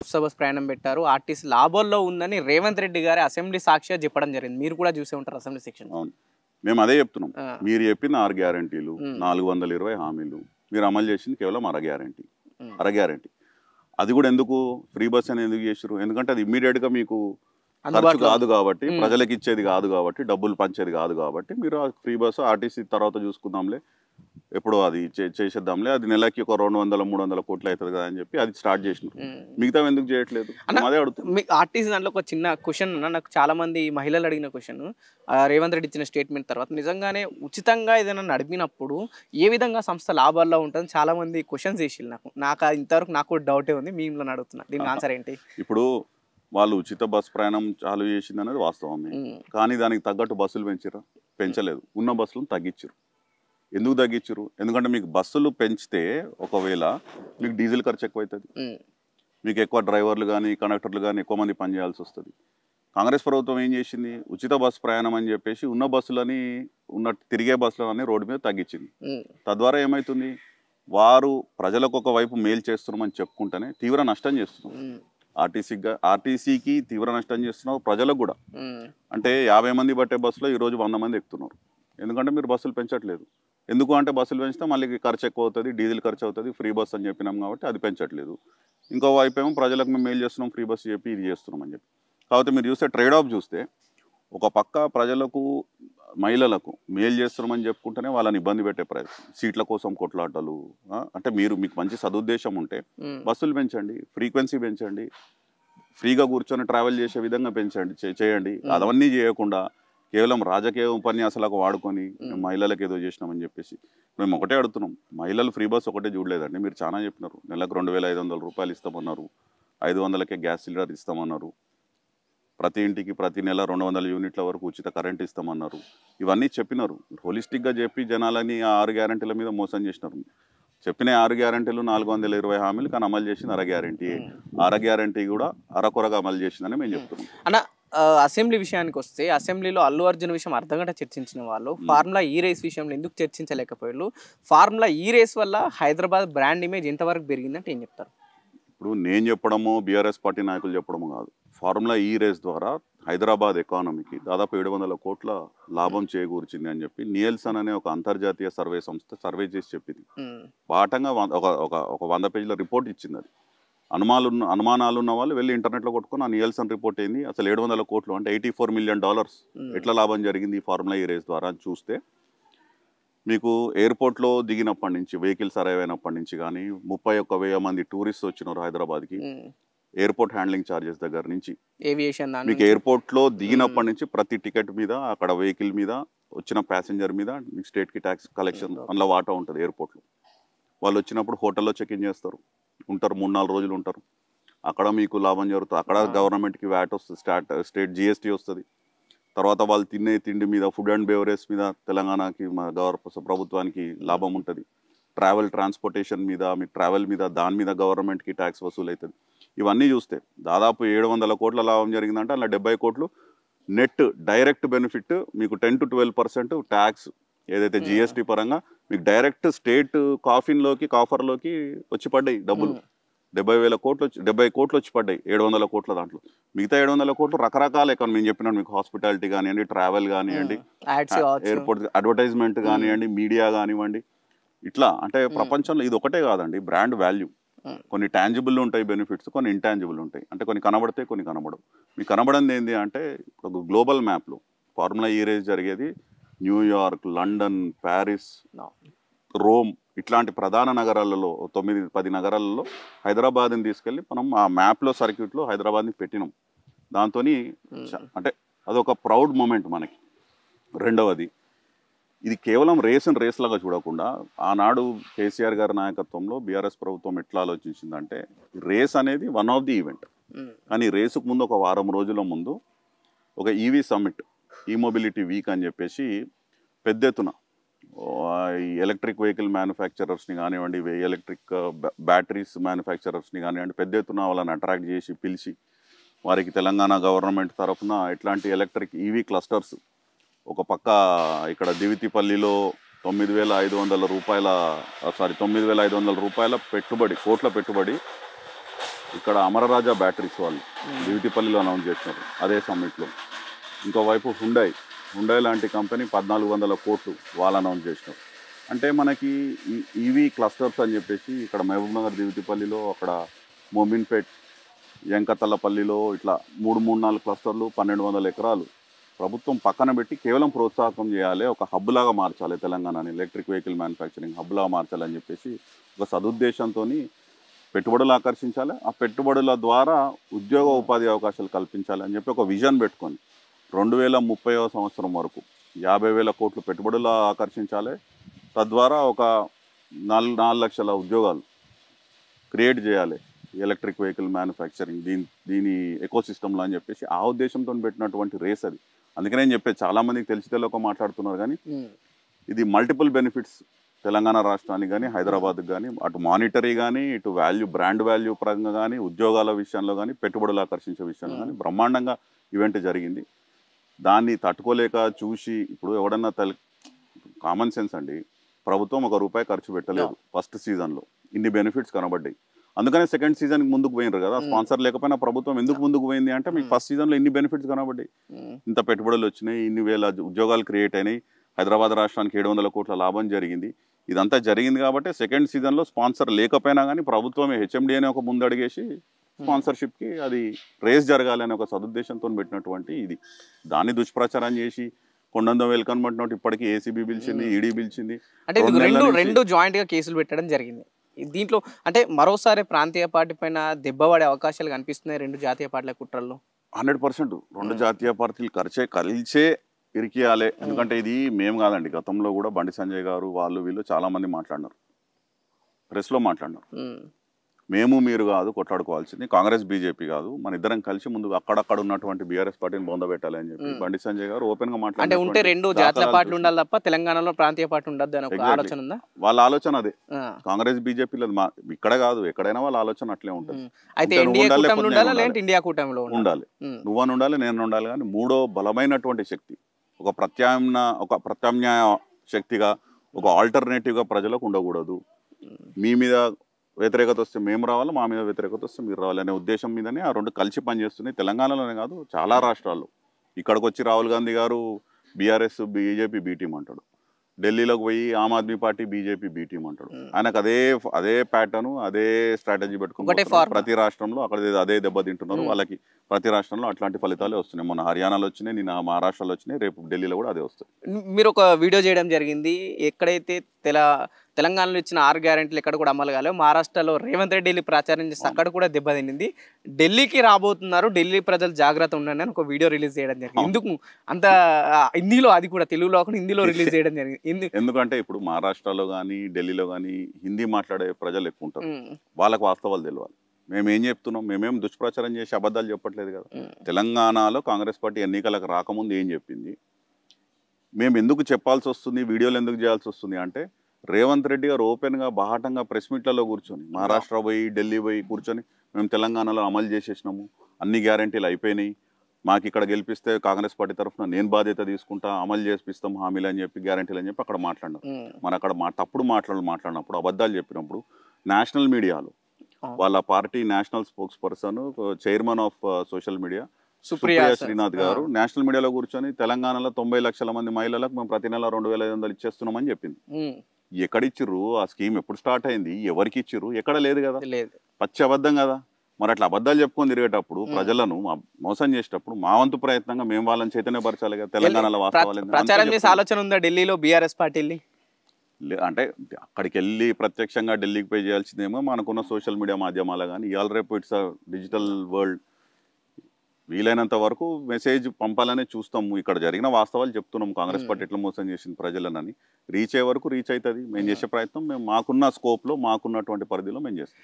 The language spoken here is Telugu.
ఉచిత బస్ ప్రయాణం పెట్టారు. ఆర్టీసీ లాభాల్లో ఉందని రేవంత్ రెడ్డి గారి అసెంబ్లీ సాక్షిగా చెప్పడం జరిగింది. మీరు కూడా చూసే ఉంటారు అసెంబ్లీ సెక్షన్. అవును, మేము అదే చెప్తున్నాం. ఆ! మీరు చెప్పిన 6 గ్యారంటీలు, హ్మ్. 420 హామీలు మీరు అమలు చేసింది కేవలం అర గ్యారంటీ. హ్మ్. అర గ్యారంటీ. అది కూడా ఎందుకు ఫ్రీ బస్ అని ఎందుకు చేసిర్రు? ఎందుకంటే అది ఇమ్మీడియట్గా మీకు ఖర్చు అందుబాటులో కాదు కాబట్టి, హ్మ్. ప్రజలకు ఇచ్చేది కాదు కాబట్టి, డబ్బులు పంచేది కాదు కాబట్టి మీరు ఆ ఫ్రీ బస్సు ఆర్టీసీ తర్వాత చూసుకుందాంలే, ఎప్పుడో అది చేసేద్దాంలే, అది నెలకి ఒక 200-300 కోట్లు అవుతుంది కదా అని చెప్పి అది స్టార్ట్ చేసినారు. హ్మ్. మిగతా ఎందుకు చేయట్లేదు? అన్న మేము అదే అడుగుతున్నాం. మీ ఆర్టీసీ దాంట్లో ఒక చిన్న క్వెషన్ అన్న, నాకు చాలా మంది మహిళలు అడిగిన క్వెషన్, రేవంత్ రెడ్డి ఇచ్చిన స్టేట్మెంట్ తర్వాత నిజంగానే ఉచితంగా ఏదైనా నడిపినప్పుడు ఏ విధంగా సంస్థ లాభాల్లో ఉంటుంది చాలా మంది క్వెషన్స్ వేసిల్లు నాకు ఇంతవరకు నాకు డౌటే ఉంది. మీ మిమ్మల్ని అడుగుతున్నా, దీనికి ఆన్సర్ ఏంటి? ఇప్పుడు వాళ్ళు ఉచిత బస్ ప్రయాణం చాలు చేసింది అనేది వాస్తవమే. హ్మ్. కానీ దానికి తగ్గట్టు బస్సులు పెంచారా? పెంచలేదు. ఉన్న బస్సులను తగ్గించారు. ఎందుకు తగ్గించారు? ఎందుకంటే మీకు బస్సులు పెంచితే ఒకవేళ మీకు డీజిల్ ఖర్చు ఎక్కువవుతుంది, హ్మ్. మీకు ఎక్కువ డ్రైవర్లు కానీ కండక్టర్లు కానీ ఎక్కువ మంది పనిచేయాల్సి వస్తుంది. కాంగ్రెస్ ప్రభుత్వం ఏం చేసింది? ఉచిత బస్సు ప్రయాణం అని చెప్పేసి ఉన్న బస్సులని, తిరిగే బస్సులని రోడ్డు మీద తగ్గించింది. హ్మ్. తద్వారా ఏమవుతుంది? వారు ప్రజలకు ఒకవైపు మేలు చేస్తున్నామని చెప్పుకుంటేనే తీవ్ర నష్టం చేస్తున్నాం. హ్మ్. ఆర్టీసీకి తీవ్ర నష్టం చేస్తున్నారు, ప్రజలకు కూడా. హ్మ్. అంటే 50 మంది పట్టే బస్సులో ఈరోజు 100 మంది ఎక్కుతున్నారు. ఎందుకంటే మీరు బస్సులు పెంచట్లేదు. ఎందుకు అంటే బస్సులు పెంచితే మళ్ళీ ఖర్చు ఎక్కువ అవుతుంది, డీజిల్ ఖర్చు అవుతుంది, ఫ్రీ బస్ అని చెప్పినాం కాబట్టి అది పెంచట్లేదు. ఇంకో వైపు ఏమో ప్రజలకు మేము మేలు చేస్తున్నాం, ఫ్రీ బస్సు చెప్పి ఇది చేస్తున్నాం అని చెప్పి. కాబట్టి మీరు చూస్తే ట్రేడ్ ఆఫ్ చూస్తే ఒక పక్క ప్రజలకు, మహిళలకు మేలు చేస్తున్నామని చెప్పుకుంటేనే వాళ్ళని ఇబ్బంది పెట్టే ప్రయత్నం, సీట్ల కోసం కొట్లాటలు. అంటే మీకు మంచి సదుద్దేశం ఉంటే హ్మ్. బస్సులు పెంచండి, ఫ్రీక్వెన్సీ పెంచండి, ఫ్రీగా కూర్చొని ట్రావెల్ చేసే విధంగా పెంచండి, చేయండి. అవన్నీ చేయకుండా కేవలం రాజకీయ ఉపన్యాసాలకు వాడుకొని మహిళలకు ఏదో చేసినామని చెప్పేసి మేము ఒకటే అడుగుతున్నాం. మహిళలు ఫ్రీ బస్ ఒకటే చూడలేదండి, మీరు చాలా చెప్పినారు. నెలకు 2,500 రూపాయలు ఇస్తామన్నారు, 500కే గ్యాస్ సిలిండర్ ఇస్తామన్నారు, ప్రతి ఇంటికి ప్రతి నెల 200 యూనిట్ల వరకు ఉచిత కరెంట్ ఇస్తామన్నారు. ఇవన్నీ చెప్పినారు. హోలిస్టిక్గా చెప్పి జనాలని ఆ 6 గ్యారంటీల మీద మోసం చేసినారు. చెప్పిన 6 గ్యారంటీలు 420 హామీలు, కానీ అమలు చేసింది అర గ్యారంటీ. అర గ్యారంటీ కూడా అరకొరగా అమలు చేసిందని మేము చెప్తున్నాం. అన్న అసెంబ్లీ విషయానికి వస్తే, అసెంబ్లీలో అల్లు అర్జున్ విషయం అర్ధగంట చర్చించిన వాళ్ళు ఫార్ములా ఈ రేస్ విషయంలో ఎందుకు చర్చించలేకపోయారు? ఫార్ములా ఈ రేస్ వల్ల హైదరాబాద్ బ్రాండ్ ఇమేజ్ ఎంతవరకు పెరిగిందంటే ఏం చెప్తారు? ఇప్పుడు నేను చెప్పడము, బీఆర్ఎస్ పార్టీ నాయకులు చెప్పడము కాదు. ఫార్ములా ఈ రేస్ ద్వారా హైదరాబాద్ ఎకానమీకి దాదాపు 700 కోట్ల లాభం చేకూర్చింది అని చెప్పి నియల్సన్ అనే ఒక అంతర్జాతీయ సర్వే సంస్థ సర్వే చేసి చెప్పింది. పాఠంగా ఒక 100 పేజీల రిపోర్ట్ ఇచ్చింది. అది అనుమానాలు ఉన్న వాళ్ళు వెళ్ళి ఇంటర్నెట్లో కొట్టుకొని ఆ నియల్సన్ రిపోర్ట్ ఏంది, అసలు 700 కోట్లు అంటే $84 మిలియన్ ఎట్లా లాభం జరిగింది ఈ ఫార్ములా ఈ రేస్ ద్వారా అని చూస్తే మీకు ఎయిర్పోర్ట్లో దిగినప్పటి నుంచి, వెహికల్స్ అరైవ్ అయినప్పటి నుంచి కానీ 31,000 మంది టూరిస్ట్ వచ్చినారు హైదరాబాద్కి. ఎయిర్పోర్ట్ హ్యాండ్లింగ్ ఛార్జెస్ దగ్గర నుంచి, ఏవియేషన్ మీకు ఎయిర్పోర్ట్లో దిగినప్పటి నుంచి ప్రతి టికెట్ మీద, అక్కడ వెహికల్ మీద వచ్చిన ప్యాసింజర్ మీద మీకు స్టేట్కి ట్యాక్స్ కలెక్షన్ అందులో వాటా ఉంటుంది. ఎయిర్పోర్ట్లో వాళ్ళు వచ్చినప్పుడు హోటల్లో చెక్-ఇన్ చేస్తారు, ఉంటారు, 3-4 రోజులు ఉంటారు. అక్కడ మీకు లాభం జరుగుతుంది. అక్కడ గవర్నమెంట్కి వ్యాట్ వస్తుంది, స్టేట్ జిఎస్టీ వస్తుంది. తర్వాత వాళ్ళు తినే తిండి మీద, ఫుడ్ అండ్ బెవరేజ్ మీద తెలంగాణకి, ప్రభుత్వానికి లాభం ఉంటుంది. ట్రాన్స్పోర్టేషన్ మీద, మీకు ట్రావెల్ మీద, దాని మీద గవర్నమెంట్కి ట్యాక్స్ వసూలు అవుతుంది. ఇవన్నీ చూస్తే దాదాపు 700 కోట్ల లాభం జరిగిందంటే అందులో 70 కోట్లు నెట్ డైరెక్ట్ బెనిఫిట్, మీకు 10-12% ట్యాక్స్ ఏదైతే జిఎస్టీ పరంగా మీకు డైరెక్ట్ స్టేట్ కాఫర్లోకి వచ్చి పడ్డాయి డబ్బులు. 70 కోట్లు వచ్చి పడ్డాయి 700 కోట్ల దాంట్లో. మిగతా 700 కోట్లు రకరకాల ఎకానమీ, నేను చెప్పినాను మీకు, హాస్పిటాలిటీ కానివ్వండి, ట్రావెల్ కానివ్వండి, ఎయిర్పోర్ట్ అడ్వర్టైజ్మెంట్ కానివ్వండి, మీడియా కానివ్వండి. ఇట్లా అంటే ప్రపంచంలో ఇది ఒకటే కాదండి, బ్రాండ్ వాల్యూ. కొన్ని టాంజిబుల్ ఉంటాయి బెనిఫిట్స్, కొన్ని ఇంటాంజిబుల్ ఉంటాయి. అంటే కొన్ని కనబడతాయి, కొన్ని కనబడవు. మీకు కనబడింది ఏంటి అంటే గ్లోబల్ మ్యాప్లో ఫార్ములా ఈ రేస్ జరిగేది న్యూయార్క్, లండన్, ప్యారిస్, రోమ్ ఇట్లాంటి ప్రధాన నగరాలలో 9-10 నగరాలలో హైదరాబాద్ని తీసుకెళ్ళి మనం ఆ మ్యాప్లో సర్క్యూట్లో హైదరాబాద్ని పెట్టినాం. దాంతో అంటే అదొక ప్రౌడ్ మూమెంట్ మనకి. రెండవది, ఇది కేవలం రేస్ లాగా చూడకుండా ఆనాడు కేసీఆర్ గారి నాయకత్వంలో బీఆర్ఎస్ ప్రభుత్వం ఎట్లా ఆలోచించిందంటే రేస్ అనేది వన్ ఆఫ్ ది ఈవెంట్. కానీ రేసుకు ముందు ఒక వారం రోజుల ముందు ఒక ఈవీ సమ్మిట్, ఈ మొబిలిటీ వీక్ అని చెప్పేసి పెద్ద ఎత్తున ఈ ఎలక్ట్రిక్ వెహికల్ మ్యానుఫ్యాక్చరర్స్ని కానివ్వండి, ఎలక్ట్రిక్ బ్యాటరీస్ మ్యానుఫ్యాక్చరర్స్ని కానివ్వండి, పెద్ద ఎత్తున వాళ్ళని అట్రాక్ట్ చేసి పిలిచి వారికి తెలంగాణ గవర్నమెంట్ తరఫున ఇట్లాంటి ఎలక్ట్రిక్ ఈవీ క్లస్టర్స్, ఒక పక్క ఇక్కడ దివితిపల్లిలో 9,500 రూపాయల పెట్టుబడి, కోట్ల పెట్టుబడి ఇక్కడ అమరరాజా బ్యాటరీస్ వాళ్ళు బ్యూటీపల్లిలో అనౌన్స్ చేసినారు అదే సమ్మిట్లో. ఇంకోవైపు హుండై లాంటి కంపెనీ 1400 కోట్లు వాళ్ళు అనౌన్స్ చేసినారు. అంటే మనకి ఈవీ క్లస్టర్స్ అని చెప్పేసి ఇక్కడ మహబూబ్ నగర్ దివిటిపల్లిలో, అక్కడ మోమిన్పేట్, ఎంకతల్లపల్లిలో ఇట్లా 3-4 క్లస్టర్లు 1200 ఎకరాలు ప్రభుత్వం పక్కన పెట్టి కేవలం ప్రోత్సాహకం చేయాలి, ఒక హబ్ లాగా మార్చాలి తెలంగాణని, ఎలక్ట్రిక్ వెహికల్ మ్యానుఫ్యాక్చరింగ్ హబ్ లాగా మార్చాలని చెప్పేసి ఒక సదుద్దేశంతో పెట్టుబడులు ఆకర్షించాలి, ఆ పెట్టుబడుల ద్వారా ఉద్యోగ ఉపాధి అవకాశాలు కల్పించాలి అని చెప్పి ఒక విజన్ పెట్టుకొని 2030వ సంవత్సరం వరకు 50,000 కోట్లు పెట్టుబడులు ఆకర్షించాలి, తద్వారా ఒక 4 లక్షల ఉద్యోగాలు క్రియేట్ చేయాలి ఎలక్ట్రిక్ వెహికల్ మ్యానుఫ్యాక్చరింగ్ దీని ఎకోసిస్టంలో అని చెప్పేసి ఆ ఉద్దేశంతో పెట్టినటువంటి రేస్ అది. అందుకనే నేను చెప్పేది చాలామందికి తెలిసి తెలియక మాట్లాడుతున్నారు, కానీ ఇది మల్టిపుల్ బెనిఫిట్స్ తెలంగాణ రాష్ట్రానికి కానీ హైదరాబాద్కి కానీ, అటు మానిటరీ కానీ ఇటు బ్రాండ్ వాల్యూ పరంగా కానీ, ఉద్యోగాల విషయంలో కానీ, పెట్టుబడులు ఆకర్షించే విషయంలో కానీ బ్రహ్మాండంగా ఈవెంట్ జరిగింది. దాన్ని తట్టుకోలేక చూసి ఇప్పుడు ఎవడన్నా కామన్ సెన్స్ అండి, ప్రభుత్వం ₹1 ఖర్చు పెట్టలేదు ఫస్ట్ సీజన్లో, ఇన్ని బెనిఫిట్స్ కనబడ్డాయి, అందుకనే సెకండ్ సీజన్కి ముందుకు పోయినారు కదా. స్పాన్సర్ లేకపోయినా ప్రభుత్వం ఎందుకు ముందుకు పోయింది అంటే మీకు ఫస్ట్ సీజన్లో ఇన్ని బెనిఫిట్స్ కనబడ్డాయి, ఇంత పెట్టుబడులు వచ్చినాయి, ఇన్ని వేల ఉద్యోగాలు క్రియేట్ అయినాయి, హైదరాబాద్ రాష్ట్రానికి 700 కోట్ల లాభం జరిగింది. ఇదంతా జరిగింది కాబట్టి సెకండ్ సీజన్లో స్పాన్సర్ లేకపోయినా కానీ ప్రభుత్వమే హెచ్ఎండి అనే ఒక ముందు అడిగేసి స్పాన్సర్షిప్కి అది రేస్ జరగాలి అనే ఒక సదుద్దేశంతో పెట్టినటువంటి ఇది. దాన్ని దుష్ప్రచారం చేసి కొండందం వెల్కన్మంటున్నట్టు ఇప్పటికీ ఏసీబీ పిలిచింది, ఈడీ పిలిచింది. అంటే రెండు జాయింట్గా కేసులు పెట్టడం జరిగింది దీంట్లో. అంటే మరోసారి ప్రాంతీయ పార్టీ పైన దెబ్బపడే అవకాశాలు కనిపిస్తున్నాయి రెండు జాతీయ పార్టీల కుట్రల్లో. 100% రెండు జాతీయ పార్టీలు కలిసే ఇరికియాలి. ఎందుకంటే ఇది మేము కాదండి, గతంలో కూడా బండి సంజయ్ గారు వాళ్ళు వీళ్ళు చాలా మంది మాట్లాడినారు, ప్రెస్లో మాట్లాడినారు. మేము మీరు కాదు కొట్లాడుకోవాల్సింది, కాంగ్రెస్ బీజేపీ కాదు, మన ఇద్దరం కలిసి ముందు అక్కడక్కడ ఉన్నటువంటి బీఆర్ఎస్ పార్టీని బొందబెట్టాలి అని చెప్పి బండి సంజయ్ గారు ఓపెన్ గా మాట్లాడారు. అంటే ఉంటే రెండు జాతీయ పార్టీలు ఉండాలి తప్ప తెలంగాణలో ప్రాంతీయ పార్టీ ఉండద్దు అనే ఆలోచన ఉందా? వాళ్ళ ఆలోచన అదే. కాంగ్రెస్ బీజేపీలో ఇక్కడ కాదు ఎక్కడైనా వాళ్ళ ఆలోచన అట్లే ఉంటుంది. అయితే ఇండియా కూటమిలో ఉండాలి, నువ్వని ఉండాలి, నేను ఉండాలి, కానీ మూడో బలమైనటువంటి శక్తి, ఒక ప్రత్యామ్నాయ శక్తిగా, ఒక ఆల్టర్నేటివ్ గా ప్రజలకు ఉండకూడదు. మీ మీద వ్యతిరేకత వస్తే మేము రావాలి, మా మీద వ్యతిరేకత వస్తే మీరు రావాలి అనే ఉద్దేశం మీదనే ఆ రెండు కలిసి పనిచేస్తున్నాయి. తెలంగాణలోనే కాదు చాలా రాష్ట్రాల్లో. ఇక్కడికి వచ్చి రాహుల్ గాంధీ గారు బీఆర్ఎస్ బీజేపీ బీ టీం అంటాడు, ఢిల్లీలోకి పోయి Aam Aadmi Party BJP B team అంటాడు. ఆయనకు అదే ప్యాటర్న్ అదే స్ట్రాటజీ పెట్టుకుని ప్రతి రాష్ట్రంలో అక్కడ అదే దెబ్బతింటున్నారు. వాళ్ళకి ప్రతి రాష్ట్రంలో అట్లాంటి ఫలితాలే వస్తున్నాయి. మొన్న హర్యానాలో వచ్చినాయి, నిన్న మహారాష్ట్రలో వచ్చినాయి, రేపు ఢిల్లీలో కూడా అదే వస్తాయి. మీరు ఒక వీడియో చేయడం జరిగింది, ఎక్కడైతే తెలంగాణలో ఇచ్చిన 6 గ్యారెంటీలు ఎక్కడ కూడా అమలు కాలేవు, మహారాష్ట్రలో రేవంత్ రెడ్డి ప్రచారం చేస్తే అక్కడ కూడా దెబ్బతింది. ఢిల్లీకి రాబోతున్నారు, ఢిల్లీ ప్రజలు జాగ్రత్త ఉండండి అని ఒక వీడియో రిలీజ్ చేయడం జరిగింది. ఎందుకు అంత హిందీలో, అది కూడా తెలుగులో కాకుండా హిందీలో రిలీజ్ చేయడం జరిగింది? ఎందుకంటే ఇప్పుడు మహారాష్ట్రలో కానీ ఢిల్లీలో కానీ హిందీ మాట్లాడే ప్రజలు ఎక్కువ ఉంటారు, వాళ్ళకు వాస్తవాలు తెలియాలి. మేమేం చెప్తున్నాం, మేమేం దుష్ప్రచారం చేసి అబద్ధాలు చెప్పట్లేదు కదా. తెలంగాణలో కాంగ్రెస్ పార్టీ ఎన్నికలకు రాకముందు ఏం చెప్పింది, మేము ఎందుకు చెప్పాల్సి వస్తుంది, వీడియోలు ఎందుకు చేయాల్సి వస్తుంది అంటే, రేవంత్ రెడ్డి గారు ఓపెన్గా బాహాటంగా ప్రెస్ మీట్లలో కూర్చొని మహారాష్ట్ర పోయి ఢిల్లీ పోయి కూర్చొని మేము తెలంగాణలో అమలు చేసేసినాము, అన్ని గ్యారెంటీలు అయిపోయినాయి, మాకు ఇక్కడ గెలిపిస్తే కాంగ్రెస్ పార్టీ తరఫున నేను బాధ్యత తీసుకుంటా, అమలు చేపిస్తాం హామీలు అని చెప్పి, గ్యారెంటీలు అని చెప్పి అక్కడ మాట్లాడినాం. మన అక్కడ తప్పుడు మాట్లాడినప్పుడు, అబద్ధాలు చెప్పినప్పుడు నేషనల్ మీడియాలో వాళ్ళ party national spokes person, chairman of social media Supriya Srinath గారు నేషనల్ మీడియాలో కూర్చొని తెలంగాణలో 90 లక్షల మంది మహిళలకు మేము ప్రతి నెల 2,500 ఇచ్చేస్తున్నామని చెప్పింది. ఎక్కడిచ్చిర్రు ఆ స్కీమ్, ఎప్పుడు స్టార్ట్ అయింది, ఎవరికి ఇచ్చిర్రు, ఎక్కడ లేదు కదా, పచ్చి అబద్ధం కదా. మరి అట్లా అబద్ధాలు చెప్పుకొని తిరిగేటప్పుడు ప్రజలను మోసం చేసేటప్పుడు మా వంతు ప్రయత్నంగా మేము వాళ్ళని చైతన్యపరచాలి కదా. తెలంగాణలో ఆలోచన ఉందా ఢిల్లీలో బీఆర్ఎస్ పార్టీని? అంటే అక్కడికి వెళ్ళి ప్రత్యక్షంగా ఢిల్లీకి పే చేయాల్సిందేమో మనకున్న సోషల్ మీడియా మాధ్యమాలు, కానీ ఇవాళ రేపు ఇట్స్ డిజిటల్ వరల్డ్, వీలైనంత వరకు మెసేజ్ పంపాలనే చూస్తాము. ఇక్కడ జరిగిన వాస్తవాలు చెప్తున్నాం, కాంగ్రెస్ పార్టీ ఎట్లా మోసం చేసింది ప్రజలనని. రీచ్ అయ్యే వరకు రీచ్ అవుతుంది. మేము చేసే ప్రయత్నం మేము మాకున్న స్కోప్లో మాకున్నటువంటి పరిధిలో మేము చేస్తాం.